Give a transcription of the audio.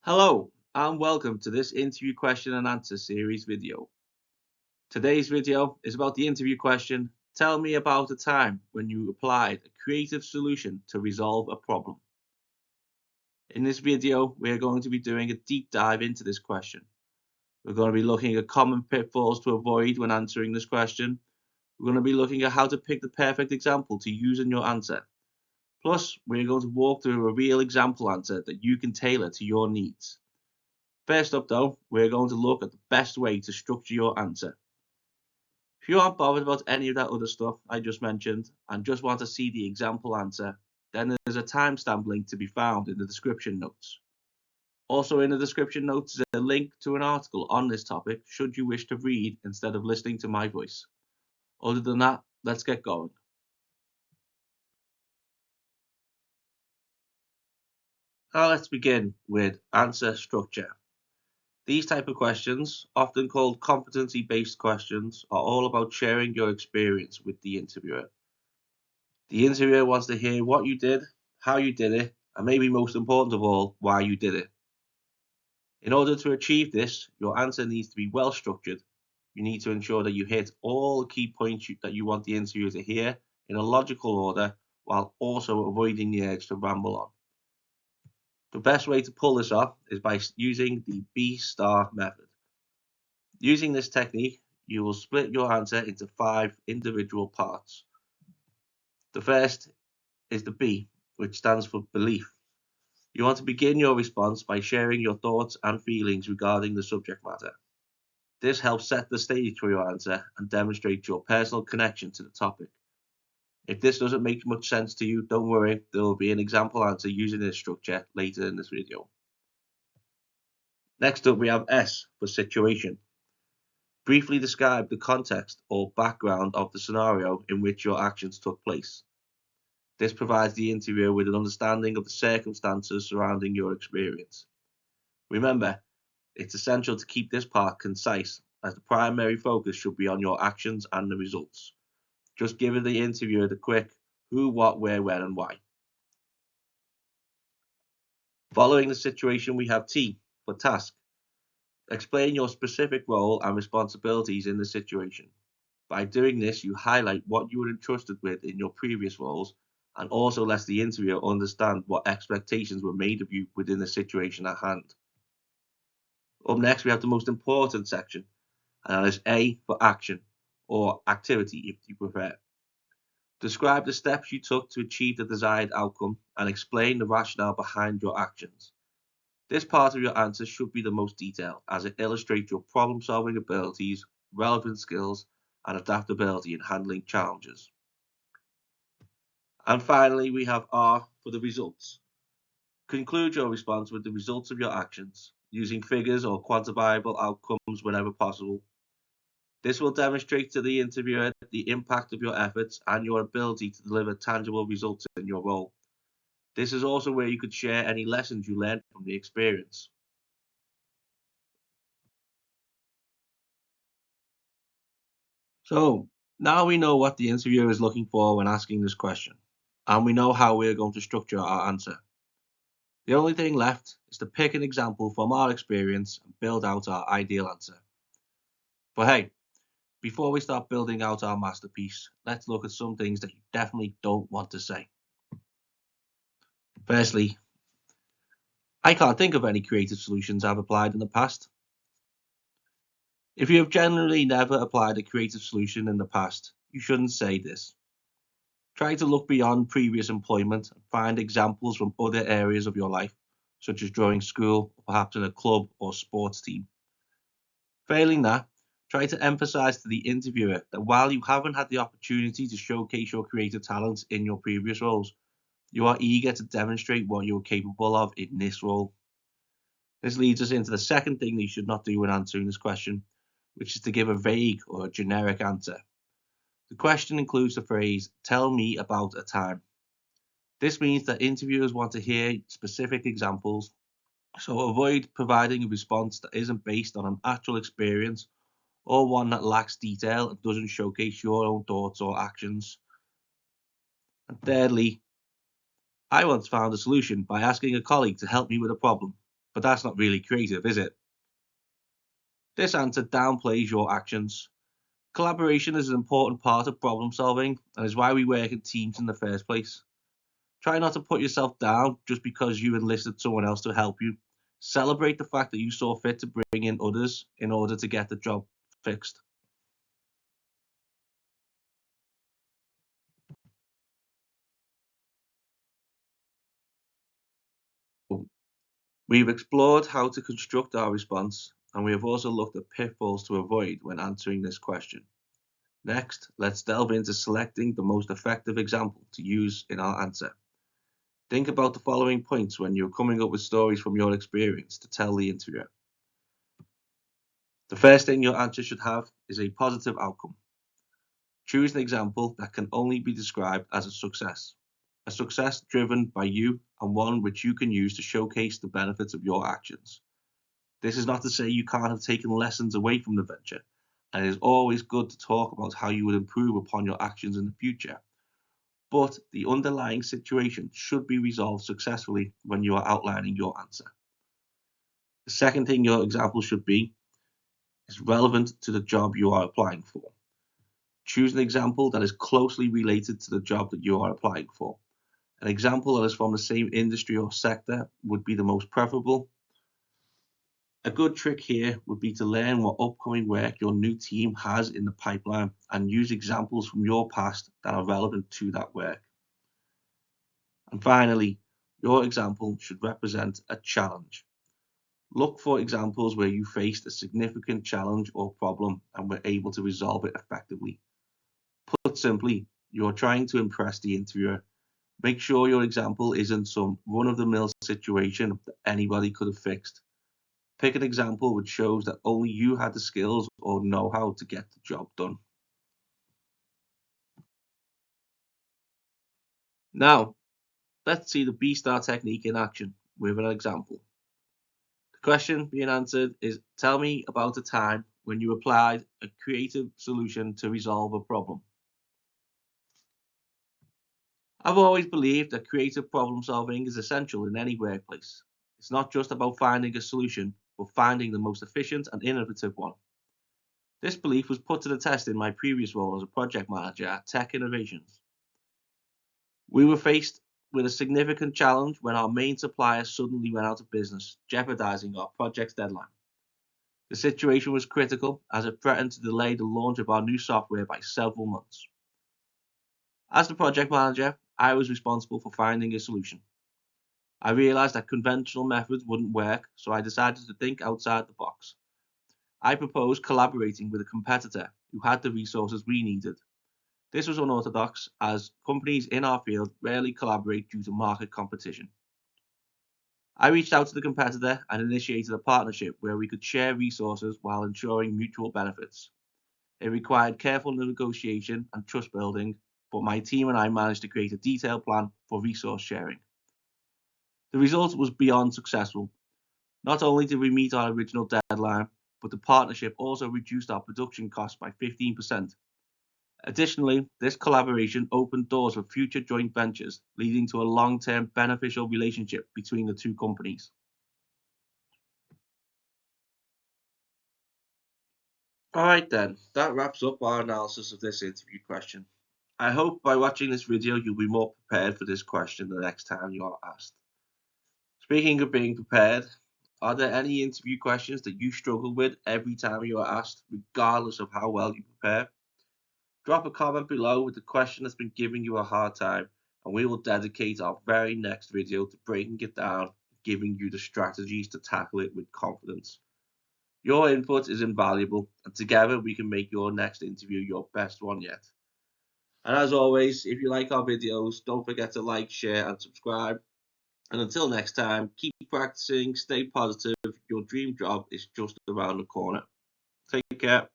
Hello and welcome to this interview question and answer series video. Today's video is about the interview question, tell me about a time when you applied a creative solution to resolve a problem. In this video, we are going to be doing a deep dive into this question. We're going to be looking at common pitfalls to avoid when answering this question. We're going to be looking at how to pick the perfect example to use in your answer. Plus, we're going to walk through a real example answer that you can tailor to your needs. First up though, we're going to look at the best way to structure your answer. If you aren't bothered about any of that other stuff I just mentioned and just want to see the example answer, then there's a timestamp link to be found in the description notes. Also in the description notes is a link to an article on this topic should you wish to read instead of listening to my voice. Other than that, let's get going. Now let's begin with answer structure. These type of questions, often called competency-based questions, are all about sharing your experience with the interviewer. The interviewer wants to hear what you did, how you did it, and maybe most important of all, why you did it. In order to achieve this, your answer needs to be well structured. You need to ensure that you hit all the key points that you want the interviewer to hear in a logical order, while also avoiding the urge to ramble on. The best way to pull this off is by using the B-star method. Using this technique, you will split your answer into 5 individual parts. The first is the B, which stands for belief. You want to begin your response by sharing your thoughts and feelings regarding the subject matter. This helps set the stage for your answer and demonstrate your personal connection to the topic. If this doesn't make much sense to you, don't worry, there will be an example answer using this structure later in this video. Next up, we have S for situation. Briefly describe the context or background of the scenario in which your actions took place. This provides the interviewer with an understanding of the circumstances surrounding your experience. Remember, it's essential to keep this part concise, as the primary focus should be on your actions and the results. Just give the interviewer the quick who, what, where, when, and why. Following the situation, we have T for task. Explain your specific role and responsibilities in the situation. By doing this, you highlight what you were entrusted with in your previous roles and also lets the interviewer understand what expectations were made of you within the situation at hand. Up next, we have the most important section, and that is A for action, or activity if you prefer. Describe the steps you took to achieve the desired outcome and explain the rationale behind your actions. This part of your answer should be the most detailed, as it illustrates your problem-solving abilities, relevant skills, and adaptability in handling challenges. And finally, we have R for the results. Conclude your response with the results of your actions, using figures or quantifiable outcomes whenever possible. This will demonstrate to the interviewer the impact of your efforts and your ability to deliver tangible results in your role. This is also where you could share any lessons you learned from the experience. So now we know what the interviewer is looking for when asking this question, and we know how we're going to structure our answer. The only thing left is to pick an example from our experience and build out our ideal answer. But hey, before we start building out our masterpiece, let's look at some things that you definitely don't want to say. Firstly, I can't think of any creative solutions I've applied in the past. If you have generally never applied a creative solution in the past, you shouldn't say this. Try to look beyond previous employment and find examples from other areas of your life, such as during school or perhaps in a club or sports team. Failing that, try to emphasize to the interviewer that while you haven't had the opportunity to showcase your creative talents in your previous roles, you are eager to demonstrate what you are capable of in this role. This leads us into the second thing that you should not do when answering this question, which is to give a vague or a generic answer. The question includes the phrase, tell me about a time. This means that interviewers want to hear specific examples, so avoid providing a response that isn't based on an actual experience or one that lacks detail and doesn't showcase your own thoughts or actions. And thirdly, I once found a solution by asking a colleague to help me with a problem, but that's not really creative, is it? This answer downplays your actions. Collaboration is an important part of problem solving and is why we work in teams in the first place. Try not to put yourself down just because you enlisted someone else to help you. Celebrate the fact that you saw fit to bring in others in order to get the job fixed. We've explored how to construct our response, and we have also looked at pitfalls to avoid when answering this question. Next, let's delve into selecting the most effective example to use in our answer. Think about the following points when you're coming up with stories from your experience to tell the interviewer. The first thing your answer should have is a positive outcome. Choose an example that can only be described as a success driven by you and one which you can use to showcase the benefits of your actions. This is not to say you can't have taken lessons away from the venture, and it is always good to talk about how you would improve upon your actions in the future. But the underlying situation should be resolved successfully when you are outlining your answer. The second thing your example should be is relevant to the job you are applying for. Choose an example that is closely related to the job that you are applying for. An example that is from the same industry or sector would be the most preferable. A good trick here would be to learn what upcoming work your new team has in the pipeline and use examples from your past that are relevant to that work. And finally, your example should represent a challenge. Look for examples where you faced a significant challenge or problem and were able to resolve it effectively. Put simply, you are trying to impress the interviewer. Make sure your example isn't some run-of-the-mill situation that anybody could have fixed. Pick an example which shows that only you had the skills or know-how to get the job done. Now, let's see the B-star technique in action with an example. The question being answered is, tell me about a time when you applied a creative solution to resolve a problem. I've always believed that creative problem solving is essential in any workplace. It's not just about finding a solution, but finding the most efficient and innovative one. This belief was put to the test in my previous role as a project manager at Tech Innovations. We were faced with a significant challenge when our main supplier suddenly went out of business, jeopardizing our project's deadline. The situation was critical as it threatened to delay the launch of our new software by several months. As the project manager, I was responsible for finding a solution. I realized that conventional methods wouldn't work, so I decided to think outside the box. I proposed collaborating with a competitor who had the resources we needed. This was unorthodox, as companies in our field rarely collaborate due to market competition. I reached out to the competitor and initiated a partnership where we could share resources while ensuring mutual benefits. It required careful negotiation and trust building, but my team and I managed to create a detailed plan for resource sharing. The result was beyond successful. Not only did we meet our original deadline, but the partnership also reduced our production costs by 15%. Additionally, this collaboration opened doors for future joint ventures, leading to a long-term beneficial relationship between the two companies. Alright then, that wraps up our analysis of this interview question. I hope by watching this video you'll be more prepared for this question the next time you are asked. Speaking of being prepared, are there any interview questions that you struggle with every time you are asked, regardless of how well you prepare? Drop a comment below with the question that's been giving you a hard time, and we will dedicate our very next video to breaking it down, giving you the strategies to tackle it with confidence. Your input is invaluable, and together we can make your next interview your best one yet. And as always, if you like our videos, don't forget to like, share, and subscribe. And until next time, keep practicing, stay positive. Your dream job is just around the corner. Take care.